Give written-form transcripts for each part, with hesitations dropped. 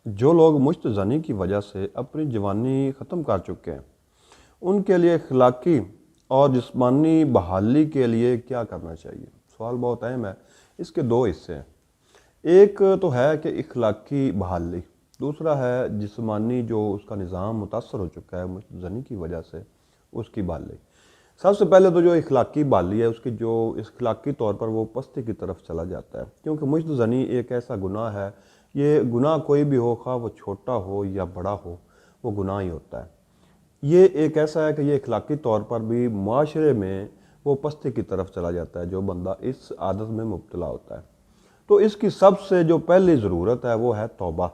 جو لوگ مشت زنی کی وجہ سے اپنی جوانی ختم کر چکے ہیں ان کے لیے اخلاقی اور جسمانی بحالی کے لیے کیا کرنا چاہیے؟ سوال بہت اہم ہے۔ اس کے دو حصے ہیں۔ ایک تو ہے کہ اخلاقی بحالی، دوسرا ہے جسمانی جو اس کا نظام متاثر ہو چکا ہے مشت زنی کی وجہ سے، اس کی بحالی۔ سب سے پہلے تو جو اخلاقی بحالی ہے اس کی جو اخلاقی طور پر وہ پستی کی طرف چلا جاتا ہے، کیونکہ مشت زنی ایک ایسا گناہ ہے، یہ گناہ کوئی بھی ہو، خواہ وہ چھوٹا ہو یا بڑا ہو، وہ گناہ ہی ہوتا ہے۔ یہ ایک ایسا ہے کہ یہ اخلاقی طور پر بھی معاشرے میں وہ پستی کی طرف چلا جاتا ہے جو بندہ اس عادت میں مبتلا ہوتا ہے۔ تو اس کی سب سے جو پہلی ضرورت ہے وہ ہے توبہ۔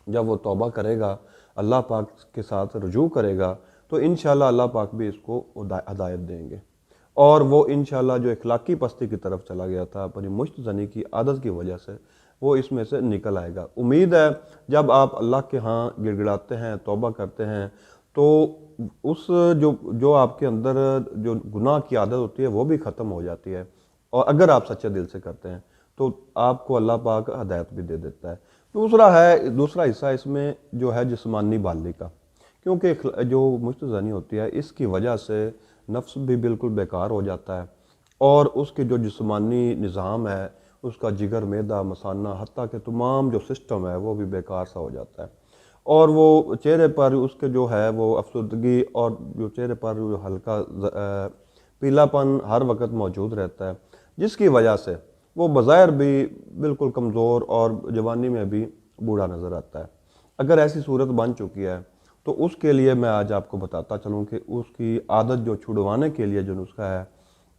جب وہ توبہ کرے گا، اللہ پاک کے ساتھ رجوع کرے گا، تو انشاءاللہ اللہ پاک بھی اس کو ہدایت دیں گے، اور وہ انشاءاللہ جو اخلاقی پستی کی طرف چلا گیا تھا اپنی مشت زنی کی عادت کی وجہ سے، وہ اس میں سے نکل آئے گا۔ امید ہے جب آپ اللہ کے ہاں گڑ گڑاتے ہیں، توبہ کرتے ہیں، تو اس جو آپ کے اندر جو گناہ کی عادت ہوتی ہے وہ بھی ختم ہو جاتی ہے، اور اگر آپ سچے دل سے کرتے ہیں تو آپ کو اللہ پاک ہدایت بھی دے دیتا ہے۔ دوسرا حصہ اس میں جو ہے جسمانی بحالی کا، کیونکہ جو مشت زنی ہوتی ہے اس کی وجہ سے نفس بھی بالکل بیکار ہو جاتا ہے، اور اس کے جو جسمانی نظام ہے، اس کا جگر، معدہ، مثانہ، حتیٰ کہ تمام جو سسٹم ہے وہ بھی بیکار سا ہو جاتا ہے، اور وہ چہرے پر اس کے جو ہے وہ افسردگی، اور جو چہرے پر جو ہلکا پیلا پن ہر وقت موجود رہتا ہے، جس کی وجہ سے وہ بظاہر بھی بالکل کمزور اور جوانی میں بھی بوڑھا نظر آتا ہے۔ اگر ایسی صورت بن چکی ہے تو اس کے لیے میں آج آپ کو بتاتا چلوں کہ اس کی عادت جو چھڑوانے کے لیے جو نسخہ ہے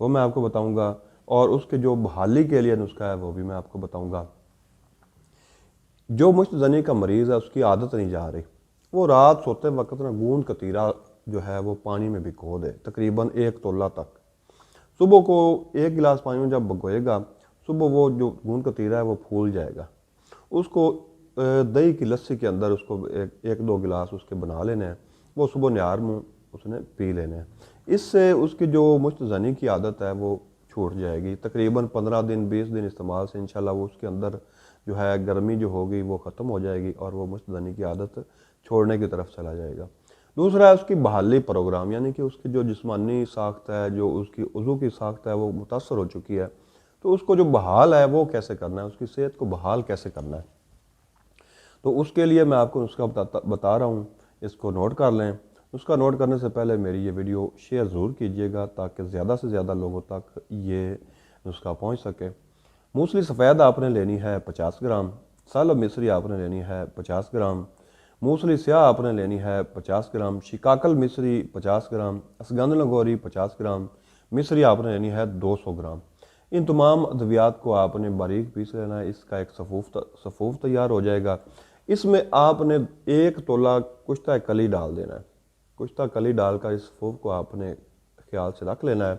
وہ میں آپ کو بتاؤں گا، اور اس کے جو بحالی کے لیے نسخہ ہے وہ بھی میں آپ کو بتاؤں گا۔ جو مشت زنی کا مریض ہے اس کی عادت نہیں جا رہی، وہ رات سوتے وقت نا گوند کتیرا جو ہے وہ پانی میں بھگو دے تقریباً 1 تولہ تک۔ صبح کو 1 گلاس پانی میں جب بھگوئے گا، صبح وہ جو گوند کتیرا ہے وہ پھول جائے گا۔ اس کو دہی کی لسی کے اندر اس کو 1-2 گلاس اس کے بنا لینے ہیں، وہ صبح نہار منہ اس نے پی لینے ہیں۔ اس سے اس کی جو مشت زنی کی عادت ہے وہ چھوٹ جائے گی۔ تقریباً 15 دن 20 دن استعمال سے انشاءاللہ وہ اس کے اندر جو ہے گرمی جو ہوگی وہ ختم ہو جائے گی، اور وہ مشت زنی کی عادت چھوڑنے کی طرف چلا جائے گا۔ دوسرا ہے اس کی بحالی پروگرام، یعنی کہ اس کی جو جسمانی ساخت ہے، جو اس کی عضو کی ساخت ہے وہ متاثر ہو چکی ہے، تو اس کو جو بحال ہے وہ کیسے کرنا ہے، اس کی صحت کو بحال کیسے کرنا ہے۔ تو اس کے لیے میں آپ کو نسخہ بتا رہا ہوں، اس کو نوٹ کر لیں۔ نسخہ نوٹ کرنے سے پہلے میری یہ ویڈیو شیئر ضرور کیجیے گا تاکہ زیادہ سے زیادہ لوگوں تک یہ نسخہ پہنچ سکے۔ موسلی سفید آپ نے لینی ہے 50 گرام، سالب مصری آپ نے لینی ہے 50 گرام، موسلی سیاہ آپ نے لینی ہے 50 گرام، شکاکل مصری 50 گرام، اسگند لنگوری 50 گرام، مصری آپ نے لینی ہے 200 گرام۔ ان تمام ادویات کو آپ نے باریک پیس لینا ہے، اس کا ایک صفوف تیار ہو جائے گا۔ اس میں آپ نے 1 تولہ کشتہ کلی ڈال دینا ہے، کشتہ کلی ڈال کر اس صفوف کو آپ نے خیال سے رکھ لینا ہے۔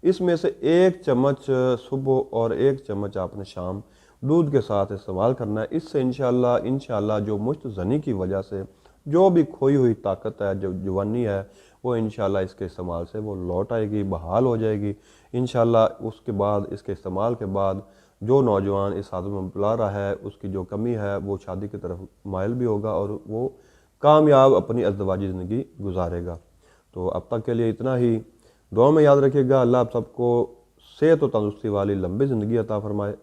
اس میں سے 1 چمچ صبح اور 1 چمچ آپ نے شام دودھ کے ساتھ استعمال کرنا ہے۔ اس سے انشاءاللہ جو مشت زنی کی وجہ سے جو بھی کھوئی ہوئی طاقت ہے، جو جوانی ہے، وہ انشاءاللہ اس کے استعمال سے وہ لوٹ آئے گی، بحال ہو جائے گی انشاءاللہ۔ اس کے بعد، اس کے استعمال کے بعد، جو نوجوان اس عادت میں مبتلا رہا ہے، اس کی جو کمی ہے وہ شادی کی طرف مائل بھی ہوگا، اور وہ کامیاب اپنی ازدواجی زندگی گزارے گا۔ تو اب تک کے لیے اتنا ہی۔ دعا میں یاد رکھیے گا، اللہ آپ سب کو صحت و تندرستی والی لمبی زندگی عطا فرمائے۔